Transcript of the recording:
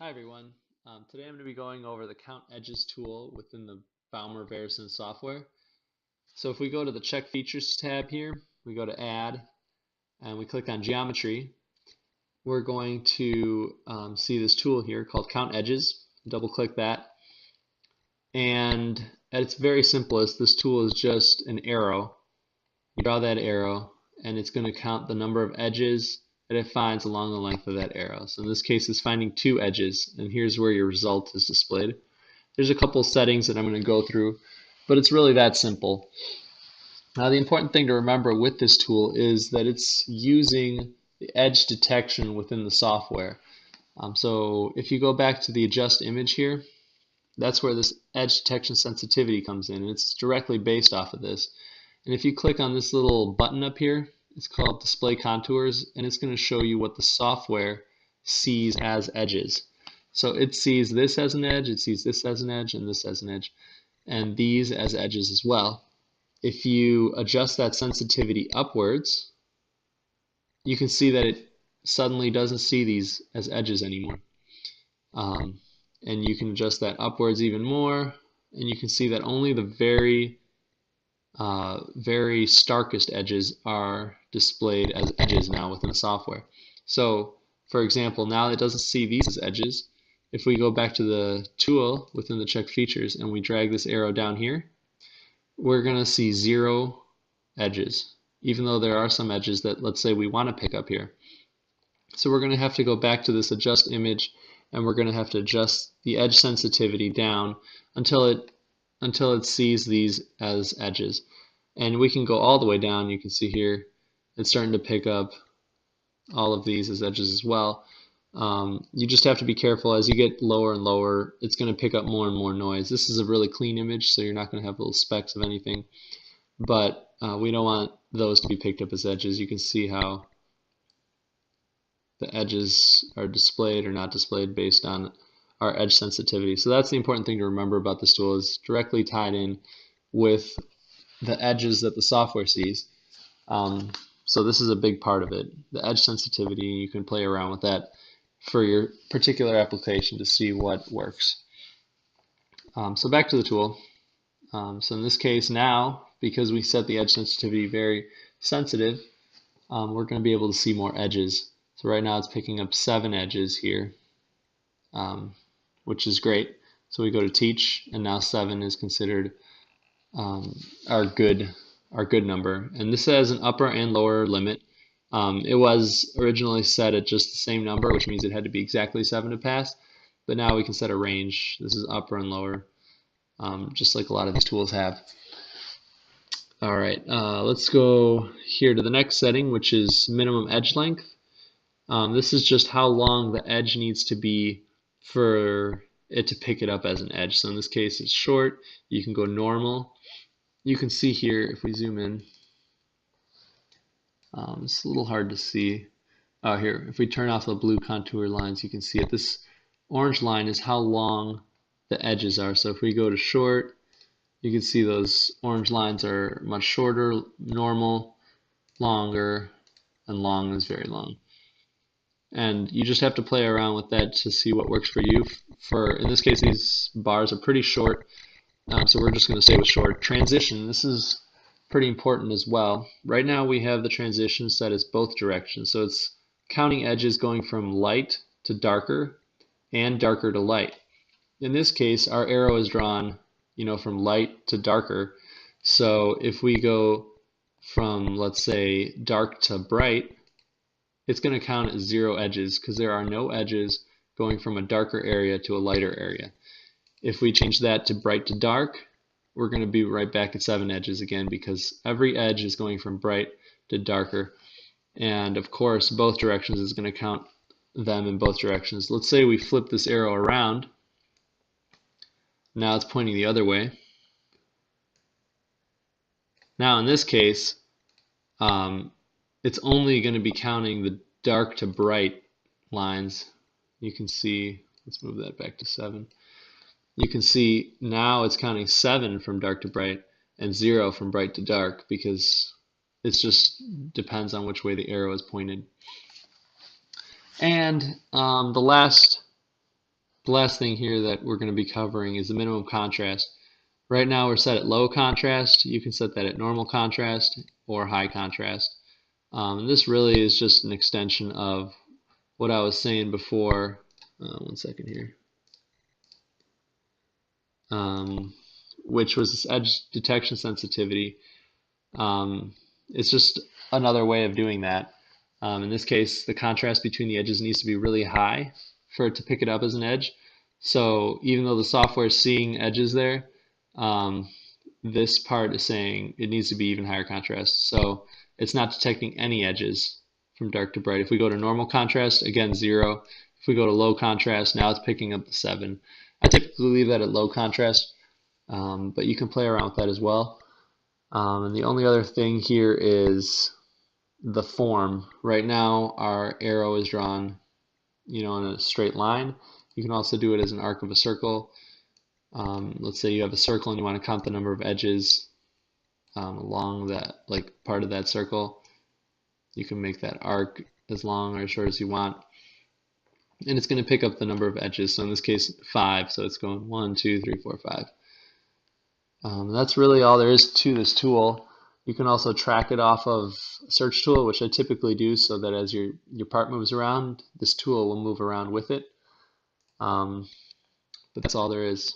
Hi everyone. Today I'm going to be going over the Count Edges tool within the Baumer Verisens software. So if we go to the Check Features tab here, we go to Add, and we click on Geometry, we're going to see this tool here called Count Edges. Double click that, and at its very simplest, this tool is just an arrow. You draw that arrow, and it's going to count the number of edges that it finds along the length of that arrow. So in this case, it's finding 2 edges, and here's where your result is displayed. There's a couple settings that I'm going to go through, but it's really that simple. Now, the important thing to remember with this tool is that it's using the edge detection within the software. So if you go back to the adjust image here, that's where this edge detection sensitivity comes in, and it's directly based off of this. And if you click on this little button up here, it's called Display Contours, and it's going to show you what the software sees as edges. So it sees this as an edge, it sees this as an edge, and this as an edge, and these as edges as well. If you adjust that sensitivity upwards, you can see that it suddenly doesn't see these as edges anymore. And you can adjust that upwards even more, and you can see that only the very starkest edges are displayed as edges now within the software. So, for example, now it doesn't see these as edges. If we go back to the tool within the check features and we drag this arrow down here, we're going to see 0 edges, even though there are some edges that, let's say, we want to pick up here. So we're going to have to go back to this adjust image, and we're going to have to adjust the edge sensitivity down until it sees these as edges. And we can go all the way down. You can see here it's starting to pick up all of these as edges as well. You just have to be careful. As you get lower and lower, it's going to pick up more and more noise. This is a really clean image, so you're not going to have little specks of anything. But we don't want those to be picked up as edges. You can see how the edges are displayed or not displayed based on our edge sensitivity. So that's the important thing to remember about this tool, is directly tied in with the edges that the software sees. So this is a big part of it, the edge sensitivity. You can play around with that for your particular application to see what works. So back to the tool. So in this case now, because we set the edge sensitivity very sensitive, we're going to be able to see more edges. So right now it's picking up 7 edges here, which is great. So we go to teach, and now 7 is considered our good number. And this has an upper and lower limit. It was originally set at just the same number, which means it had to be exactly 7 to pass. But now we can set a range. This is upper and lower, just like a lot of these tools have. All right, let's go here to the next setting, which is minimum edge length. This is just how long the edge needs to be for it to pick it up as an edge. So in this case, it's short. You can go normal. You can see here, if we zoom in, it's a little hard to see. Here, if we turn off the blue contour lines, you can see it. This orange line is how long the edges are. So if we go to short, you can see those orange lines are much shorter, normal, longer, and long is very long. And you just have to play around with that to see what works for you. In this case, these bars are pretty short, so we're just going to stay with short. Transition, this is pretty important as well. Right now we have the transition set as both directions, so it's counting edges going from light to darker and darker to light. In this case, our arrow is drawn, from light to darker. So if we go from, let's say, dark to bright, it's going to count as 0 edges because there are no edges going from a darker area to a lighter area. If we change that to bright to dark, we're going to be right back at 7 edges again, because every edge is going from bright to darker. And of course, both directions is going to count them in both directions. Let's say we flip this arrow around. Now it's pointing the other way. Now in this case, it's only going to be counting the dark to bright lines. You can see, let's move that back to 7. You can see now it's counting 7 from dark to bright and 0 from bright to dark, because it just depends on which way the arrow is pointed. And the last The last thing here that we're going to be covering is the minimum contrast. Right now we're set at low contrast. You can set that at normal contrast or high contrast. And this really is just an extension of what I was saying before. One second here. Which was edge detection sensitivity. It's just another way of doing that. In this case, the contrast between the edges needs to be really high for it to pick it up as an edge. So even though the software is seeing edges there, this part is saying it needs to be even higher contrast. So it's not detecting any edges from dark to bright. If we go to normal contrast, again 0. If we go to low contrast, now it's picking up the 7. I typically leave that at low contrast, but you can play around with that as well. And the only other thing here is the form. Right now our arrow is drawn, in a straight line. You can also do it as an arc of a circle. Let's say you have a circle and you want to count the number of edges along that, part of that circle. You can make that arc as long or as short as you want, and it's going to pick up the number of edges. So in this case 5, so it's going 1, 2, 3, 4, 5. That's really all there is to this tool. You can also track it off of a search tool, which I typically do, so that as your part moves around, this tool will move around with it. But that's all there is.